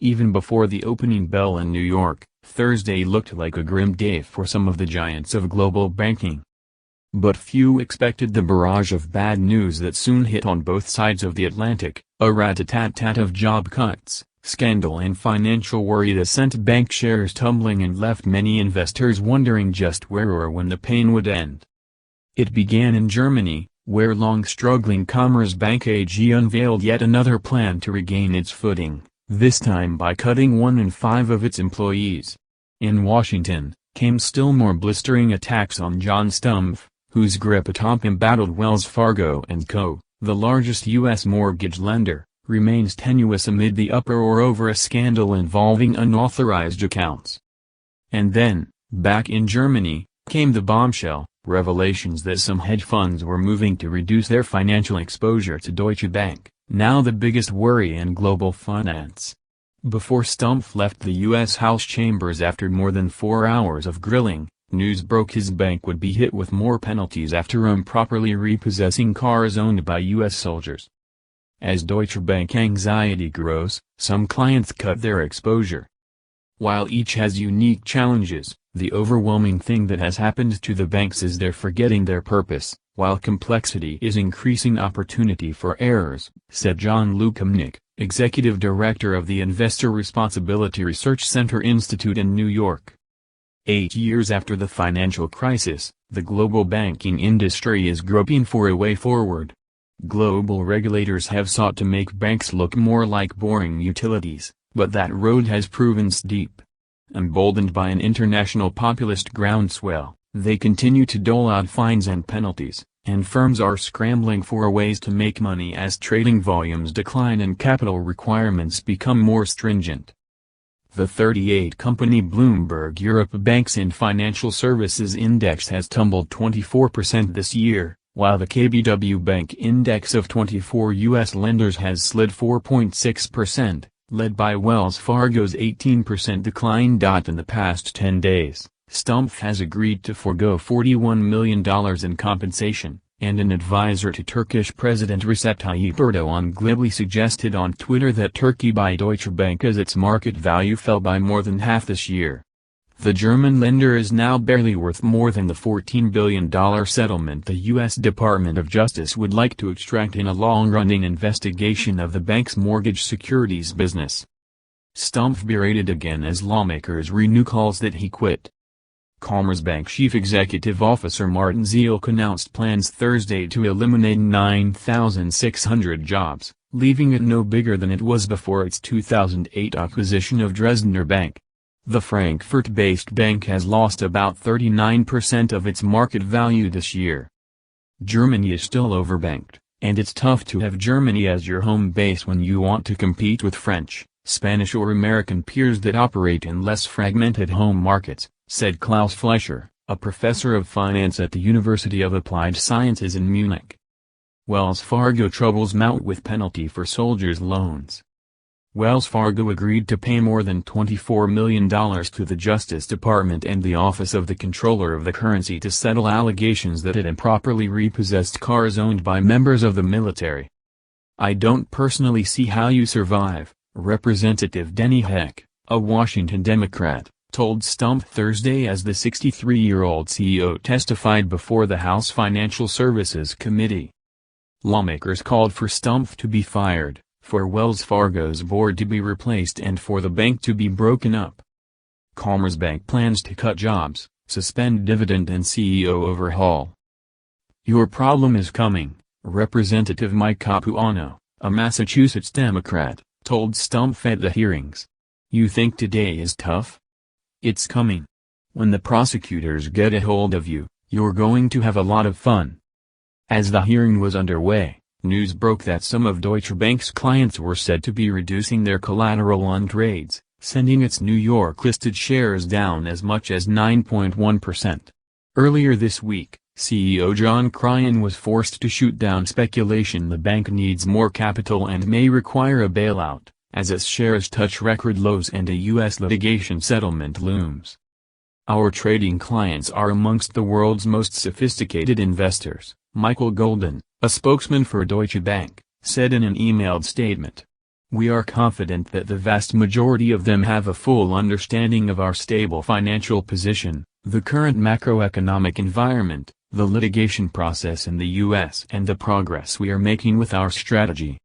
Even before the opening bell in New York, Thursday looked like a grim day for some of the giants of global banking. But few expected the barrage of bad news that soon hit on both sides of the Atlantic, a rat-a-tat-tat of job cuts, scandal and financial worry that sent bank shares tumbling and left many investors wondering just where or when the pain would end. It began in Germany, where long-struggling Commerzbank AG unveiled yet another plan to regain its footing, this time by cutting 1 in 5 of its employees. In Washington, came still more blistering attacks on John Stumpf, whose grip atop embattled Wells Fargo & Co., the largest U.S. mortgage lender, remains tenuous amid the uproar over a scandal involving unauthorized accounts. And then, back in Germany, came the bombshell, revelations that some hedge funds were moving to reduce their financial exposure to Deutsche Bank, now the biggest worry in global finance. Before Stumpf left the U.S. House chambers after more than 4 hours of grilling, news broke his bank would be hit with more penalties after improperly repossessing cars owned by U.S. soldiers. As Deutsche Bank anxiety grows, some clients cut their exposure. While each has unique challenges, the overwhelming thing that has happened to the banks is they're forgetting their purpose, while complexity is increasing opportunity for errors, said John Lukamnik, executive director of the Investor Responsibility Research Center Institute in New York. 8 years after the financial crisis, the global banking industry is groping for a way forward. Global regulators have sought to make banks look more like boring utilities, but that road has proven steep. Emboldened by an international populist groundswell, they continue to dole out fines and penalties, and firms are scrambling for ways to make money as trading volumes decline and capital requirements become more stringent. The 38-company Bloomberg Europe Banks and Financial Services Index has tumbled 24% this year, while the KBW Bank Index of 24 U.S. lenders has slid 4.6%, led by Wells Fargo's 18% decline. In the past 10 days, Stumpf has agreed to forego $41 million in compensation, and an advisor to Turkish President Recep Tayyip Erdogan glibly suggested on Twitter that Turkey buy Deutsche Bank as its market value fell by more than half this year. The German lender is now barely worth more than the $14 billion settlement the U.S. Department of Justice would like to extract in a long-running investigation of the bank's mortgage securities business. Stumpf berated again as lawmakers renew calls that he quit. Commerzbank Chief Executive Officer Martin Zielke announced plans Thursday to eliminate 9,600 jobs, leaving it no bigger than it was before its 2008 acquisition of Dresdner Bank. The Frankfurt-based bank has lost about 39% of its market value this year. Germany is still overbanked, and it's tough to have Germany as your home base when you want to compete with French, Spanish or American peers that operate in less fragmented home markets, said Klaus Fleischer, a professor of finance at the University of Applied Sciences in Munich. Wells Fargo troubles mount with penalty for soldiers' loans. Wells Fargo agreed to pay more than $24 million to the Justice Department and the Office of the Comptroller of the Currency to settle allegations that it improperly repossessed cars owned by members of the military. "I don't personally see how you survive," Representative Denny Heck, a Washington Democrat, told Stumpf Thursday as the 63-year-old CEO testified before the House Financial Services Committee. Lawmakers called for Stumpf to be fired, for Wells Fargo's board to be replaced and for the bank to be broken up. Commerzbank plans to cut jobs, suspend dividend and CEO overhaul. "Your problem is coming," Representative Mike Capuano, a Massachusetts Democrat, told Stumpf at the hearings. "You think today is tough? It's coming. When the prosecutors get a hold of you, you're going to have a lot of fun." As the hearing was underway, news broke that some of Deutsche Bank's clients were said to be reducing their collateral on trades, sending its New York-listed shares down as much as 9.1%. Earlier this week, CEO John Cryan was forced to shoot down speculation the bank needs more capital and may require a bailout, as its shares touch record lows and a U.S. litigation settlement looms. "Our trading clients are amongst the world's most sophisticated investors," Michael Golden, a spokesman for Deutsche Bank, said in an emailed statement. We are confident that the vast majority of them have a full understanding of our stable financial position, the current macroeconomic environment, the litigation process in the U.S. and the progress we are making with our strategy.